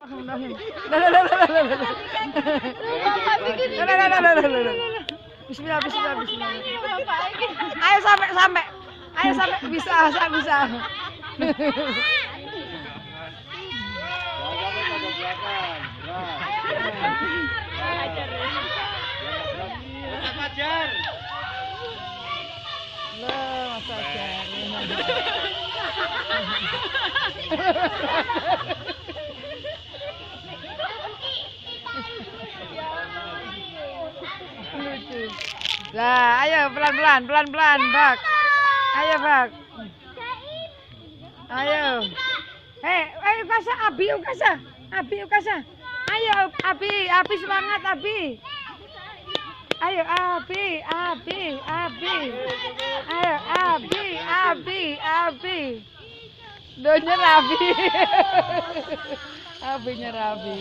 Bismillah, bismillah, bismillah. Ayo sampai. Ayo sampai bisa. Fajar. Loh, Mas Fajar. Lah, ayo pelan-pelan, Bak. Ayo, Bak. Ayo. Ayo Kasa, Abi, Kasa. Ayo, Abi semangat, Abi. Ayo, Abi. Ayo, Abi. Donya Abi. Abinya Rabi.